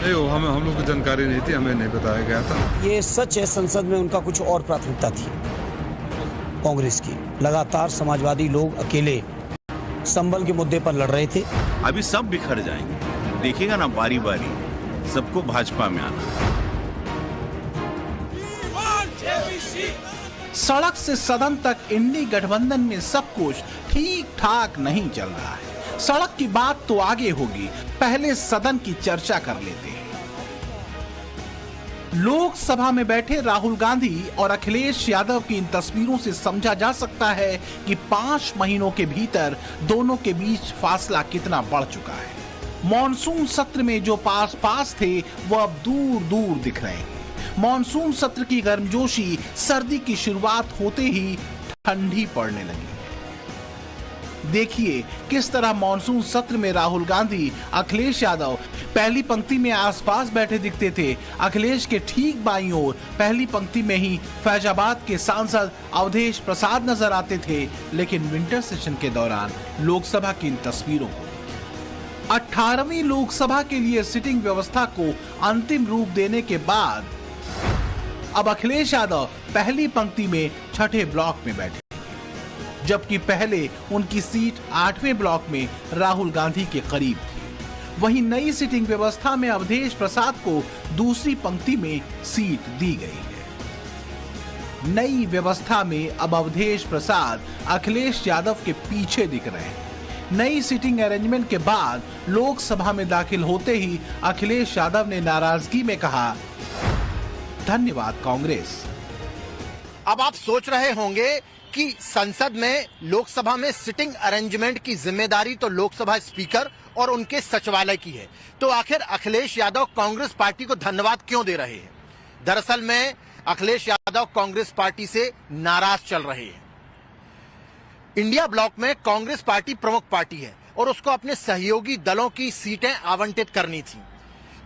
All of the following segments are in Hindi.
नहीं, वो हम लोग को जानकारी नहीं थी, हमें नहीं बताया गया था। ये सच है, संसद में उनका कुछ और प्राथमिकता थी कांग्रेस की। लगातार समाजवादी लोग अकेले संबल के मुद्दे पर लड़ रहे थे। अभी सब बिखर जाएंगे, देखिएगा ना बारी बारी सबको भाजपा में आना। सड़क से सदन तक इंडी गठबंधन में सब कुछ ठीक ठाक नहीं चल रहा है। सड़क की बात तो आगे होगी, पहले सदन की चर्चा कर लेते हैं। लोकसभा में बैठे राहुल गांधी और अखिलेश यादव की इन तस्वीरों से समझा जा सकता है कि 5 महीनों के भीतर दोनों के बीच फासला कितना बढ़ चुका है। मॉनसून सत्र में जो पास थे वो अब दूर दूर दिख रहे हैं। मॉनसून सत्र की गर्मजोशी सर्दी की शुरुआत होते ही ठंडी पड़ने लगी। देखिए किस तरह मॉनसून सत्र में राहुल गांधी, अखिलेश यादव पहली पंक्ति में आसपास बैठे दिखते थे। अखिलेश के ठीक बाईं ओर पहली पंक्ति में ही फैजाबाद के सांसद अवधेश प्रसाद नजर आते थे। लेकिन विंटर सेशन के दौरान लोकसभा की इन तस्वीरों को 18वीं लोकसभा के लिए सिटिंग व्यवस्था को अंतिम रूप देने के बाद अब अखिलेश यादव पहली पंक्ति में 6ठे ब्लॉक में बैठे, जबकि पहले उनकी सीट 8वें ब्लॉक में राहुल गांधी के करीब थी। वहीं नई सिटिंग व्यवस्था में अवधेश प्रसाद को दूसरी पंक्ति में सीट दी गई है। नई व्यवस्था में अब अवधेश प्रसाद अखिलेश यादव के पीछे दिख रहे हैं। नई सिटिंग अरेंजमेंट के बाद लोकसभा में दाखिल होते ही अखिलेश यादव ने नाराजगी में कहा, धन्यवाद कांग्रेस। अब आप सोच रहे होंगे कि संसद में, लोकसभा में सिटिंग अरेंजमेंट की जिम्मेदारी तो लोकसभा स्पीकर और उनके सचिवालय की है, तो आखिर अखिलेश यादव कांग्रेस पार्टी को धन्यवाद क्यों दे रहे हैं? दरअसल में अखिलेश यादव कांग्रेस पार्टी से नाराज चल रहे हैं। इंडिया ब्लॉक में कांग्रेस पार्टी प्रमुख पार्टी है और उसको अपने सहयोगी दलों की सीटें आवंटित करनी थी।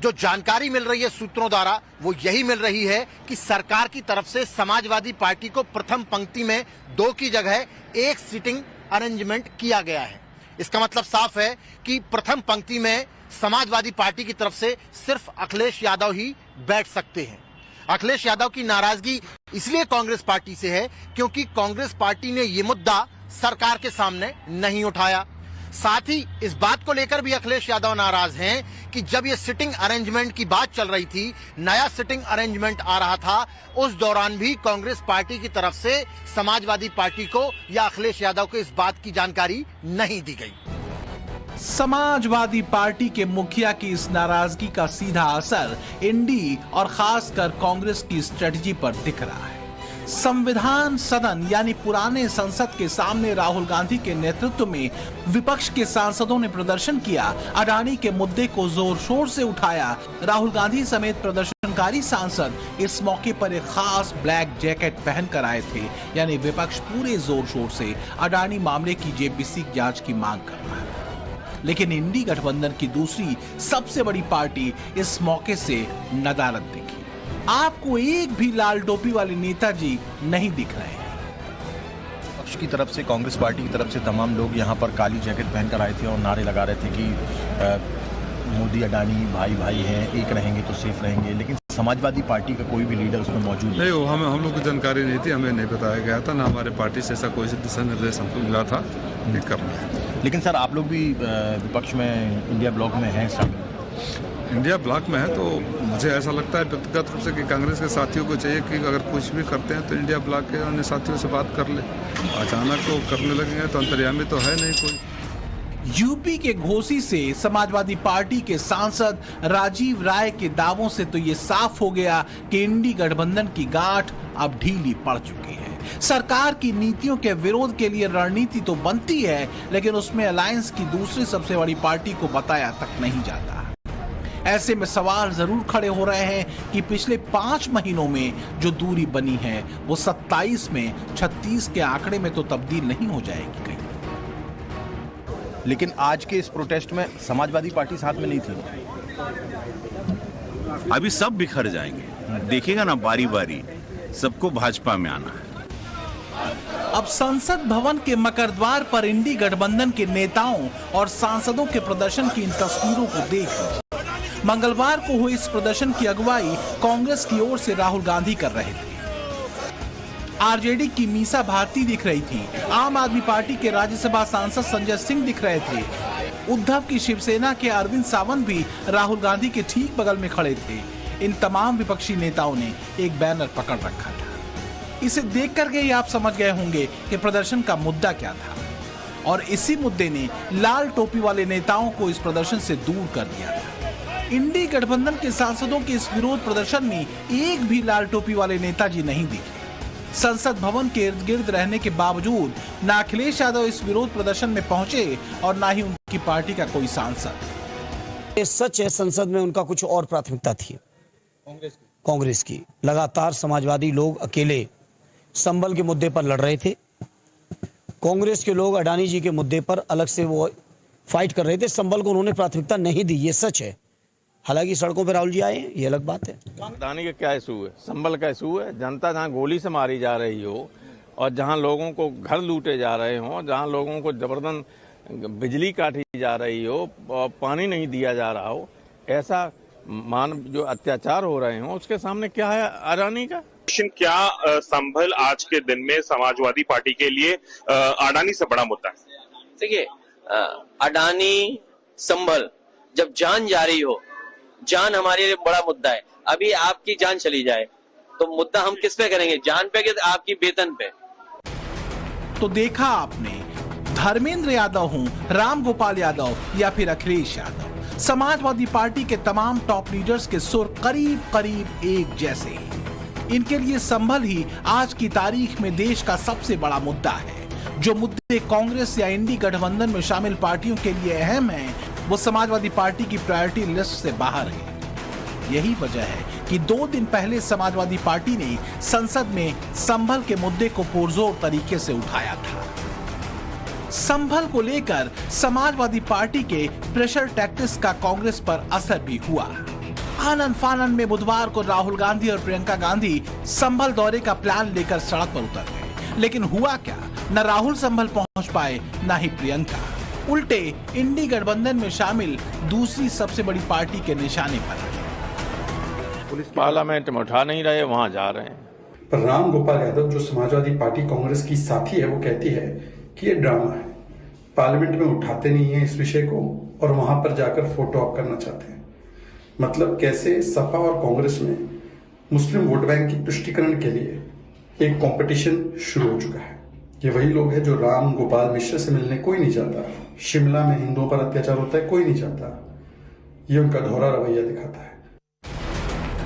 जो जानकारी मिल रही है सूत्रों द्वारा वो यही मिल रही है कि सरकार की तरफ से समाजवादी पार्टी को प्रथम पंक्ति में 2 की जगह 1 सीटिंग अरेंजमेंट किया गया है। इसका मतलब साफ है कि प्रथम पंक्ति में समाजवादी पार्टी की तरफ से सिर्फ अखिलेश यादव ही बैठ सकते हैं। अखिलेश यादव की नाराजगी इसलिए कांग्रेस पार्टी से है क्योंकि कांग्रेस पार्टी ने ये मुद्दा सरकार के सामने नहीं उठाया। साथ ही इस बात को लेकर भी अखिलेश यादव नाराज हैं कि जब ये सिटिंग अरेंजमेंट की बात चल रही थी, नया सिटिंग अरेंजमेंट आ रहा था, उस दौरान भी कांग्रेस पार्टी की तरफ से समाजवादी पार्टी को या अखिलेश यादव को इस बात की जानकारी नहीं दी गई। समाजवादी पार्टी के मुखिया की इस नाराजगी का सीधा असर इंडी और खासकर कांग्रेस की स्ट्रेटजी पर दिख रहा है। संविधान सदन यानी पुराने संसद के सामने राहुल गांधी के नेतृत्व में विपक्ष के सांसदों ने प्रदर्शन किया, अडानी के मुद्दे को जोर शोर से उठाया। राहुल गांधी समेत प्रदर्शनकारी सांसद इस मौके पर एक खास ब्लैक जैकेट पहनकर आए थे, यानी विपक्ष पूरे जोर शोर से अडानी मामले की जेपीसी जांच की मांग कर रहा है। लेकिन इंडी गठबंधन की दूसरी सबसे बड़ी पार्टी इस मौके से नदारद दिखी। आपको एक भी लाल टोपी वाले नेताजी नहीं दिख रहे हैं। पक्ष की तरफ से, कांग्रेस पार्टी की तरफ से तमाम लोग यहाँ पर काली जैकेट पहनकर आए थे और नारे लगा रहे थे कि मोदी अडानी भाई भाई हैं, एक रहेंगे तो सेफ रहेंगे। लेकिन समाजवादी पार्टी का कोई भी लीडर उसमें मौजूद नहीं, वो हम लोग को जानकारी नहीं थी, हमें नहीं बताया गया था, ना हमारे पार्टी से ऐसा कोई दिशा निर्देश हमको मिला था करना। लेकिन सर आप लोग भी विपक्ष में इंडिया ब्लॉक में हैं शामिल। इंडिया ब्लॉक में है तो मुझे ऐसा लगता है व्यक्तिगत रूप से कि कांग्रेस के साथियों को चाहिए कि अगर कुछ भी करते हैं तो इंडिया ब्लॉक के अन्य साथियों से बात कर ले। अचानक तो करने लगेंगे तो अंतर्यामी तो है नहीं कोई। यूपी के घोसी से समाजवादी पार्टी के सांसद राजीव राय के दावों से तो ये साफ हो गया कि इंडी गठबंधन की गांठ अब ढीली पड़ चुकी है। सरकार की नीतियों के विरोध के लिए रणनीति तो बनती है, लेकिन उसमें अलायंस की दूसरी सबसे बड़ी पार्टी को बताया तक नहीं जाता। ऐसे में सवाल जरूर खड़े हो रहे हैं कि पिछले 5 महीनों में जो दूरी बनी है वो 27 में 36 के आंकड़े में तो तब्दील नहीं हो जाएगी कहीं। लेकिन आज के इस प्रोटेस्ट में समाजवादी पार्टी साथ में नहीं थी। अभी सब बिखर जाएंगे, देखिएगा ना बारी बारी सबको भाजपा में आना है। अब संसद भवन के मकरद्वार पर इंडी गठबंधन के नेताओं और सांसदों के प्रदर्शन की इन तस्वीरों को देख मंगलवार को हुए इस प्रदर्शन की अगुवाई कांग्रेस की ओर से राहुल गांधी कर रहे थे। आरजेडी की मीसा भारती दिख रही थी, आम आदमी पार्टी के राज्यसभा सांसद संजय सिंह दिख रहे थे, उद्धव की शिवसेना के अरविंद सावंत भी राहुल गांधी के ठीक बगल में खड़े थे। इन तमाम विपक्षी नेताओं ने एक बैनर पकड़ रखा था। इसे देख करके ही आप समझ गए होंगे कि प्रदर्शन का मुद्दा क्या था, और इसी मुद्दे ने लाल टोपी वाले नेताओं को इस प्रदर्शन से दूर कर दिया था। इंडी गठबंधन के सांसदों के इस विरोध प्रदर्शन में एक भी लाल टोपी वाले नेताजी नहीं दिखे। संसद भवन के इर्द गिर्द रहने के बावजूद न अखिलेश यादव इस विरोध प्रदर्शन में पहुंचे और न ही उनकी पार्टी का कोई सांसद। ये सच है, संसद में उनका कुछ और प्राथमिकता थी कांग्रेस की। लगातार समाजवादी लोग अकेले संभल के मुद्दे पर लड़ रहे थे, कांग्रेस के लोग अडानी जी के मुद्दे पर अलग से वो फाइट कर रहे थे। संभल को उन्होंने प्राथमिकता नहीं दी, ये सच है। हालांकि सड़कों पर राहुल जी आए, ये अलग बात है। अडानी का क्या इशू है, संभल का इशू है। जनता जहाँ गोली से मारी जा रही हो और जहाँ लोगों को घर लूटे जा रहे हो, जहाँ लोगों को जबरदस्त बिजली काटी जा रही हो और पानी नहीं दिया जा रहा हो, ऐसा जो अत्याचार हो रहे हो, उसके सामने क्या है अडानी का? क्या संभल आज के दिन में समाजवादी पार्टी के लिए अडानी से बड़ा मुद्दा है? देखिए, अडानी संभल जब जान जा रही हो, जान हमारे लिए बड़ा मुद्दा है। अभी आपकी जान चली जाए तो मुद्दा हम किस पे करेंगे, जान पे कि आपकी वेतन पे? तो देखा आपने, धर्मेंद्र यादव हूं, राम गोपाल यादव या फिर अखिलेश यादव, समाजवादी पार्टी के तमाम टॉप लीडर्स के सुर करीब करीब एक जैसे हैं। इनके लिए संभल ही आज की तारीख में देश का सबसे बड़ा मुद्दा है। जो मुद्दे कांग्रेस या इंडी गठबंधन में शामिल पार्टियों के लिए अहम हैं, वो समाजवादी पार्टी की प्रायोरिटी लिस्ट से बाहर है। यही वजह है कि 2 दिन पहले समाजवादी पार्टी ने संसद में संभल के मुद्दे को पुरजोर तरीके से उठाया था। संभल को लेकर समाजवादी पार्टी के प्रेशर टैक्टिक्स का कांग्रेस पर असर भी हुआ। आनन फानन में बुधवार को राहुल गांधी और प्रियंका गांधी संभल दौरे का प्लान लेकर सड़क पर उतर गए, लेकिन हुआ क्या, न राहुल संभल पहुंच पाए न ही प्रियंका। उल्टे इंडी गठबंधन में शामिल दूसरी सबसे बड़ी पार्टी के निशाने पर पुलिस पार्लियामेंट में उठा नहीं रहे, वहां जा रहे हैं। पर राम गोपाल यादव जो समाजवादी पार्टी कांग्रेस की साथी है, वो कहती है कि ये ड्रामा है, पार्लियामेंट में उठाते नहीं है इस विषय को और वहां पर जाकर फोटो ऑप करना चाहते हैं। मतलब कैसे सपा और कांग्रेस में मुस्लिम वोट बैंक की तुष्टीकरण के लिए एक कंपटीशन शुरू हो चुका है। ये वही लोग हैं जो राम गोपाल मिश्र से मिलने कोई नहीं जाता, शिमला में हिंदुओं पर अत्याचार होता है कोई नहीं जाता। ये उनका दोहरा रवैया दिखाता है।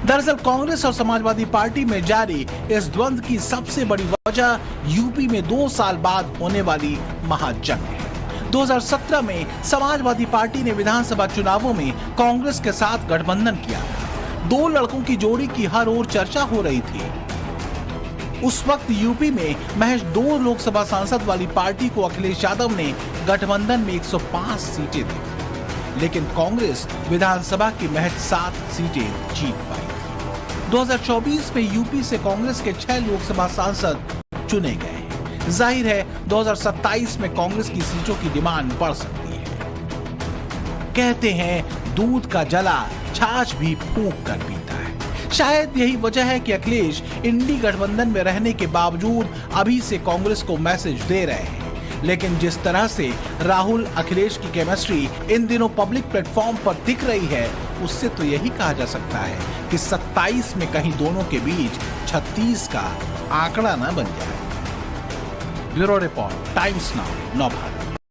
दरअसल कांग्रेस और समाजवादी पार्टी में जारी इस द्वंद्व की सबसे बड़ी वजह यूपी में 2 साल बाद होने वाली महाजंग है। 2017 में समाजवादी पार्टी ने विधानसभा चुनावों में कांग्रेस के साथ गठबंधन किया था। 2 लड़कों की जोड़ी की हर ओर चर्चा हो रही थी। उस वक्त यूपी में महज 2 लोकसभा सांसद वाली पार्टी को अखिलेश यादव ने गठबंधन में 105 सीटें दी, लेकिन कांग्रेस विधानसभा की महज 7 सीटें जीत पाई। 2024 में यूपी से कांग्रेस के 6 लोकसभा सांसद चुने गए। जाहिर है 2027 में कांग्रेस की सीटों की डिमांड बढ़ सकती है। कहते हैं दूध का जला छाछ भी फूंक कर पीता है। शायद यही वजह है कि अखिलेश इंडी गठबंधन में रहने के बावजूद अभी से कांग्रेस को मैसेज दे रहे हैं। लेकिन जिस तरह से राहुल अखिलेश की केमिस्ट्री इन दिनों पब्लिक प्लेटफॉर्म पर दिख रही है, उससे तो यही कहा जा सकता है कि 27 में कहीं दोनों के बीच 36 का आंकड़ा न बन जाए। ब्यूरो रिपोर्ट, टाइम्स नाउ, नव भारत।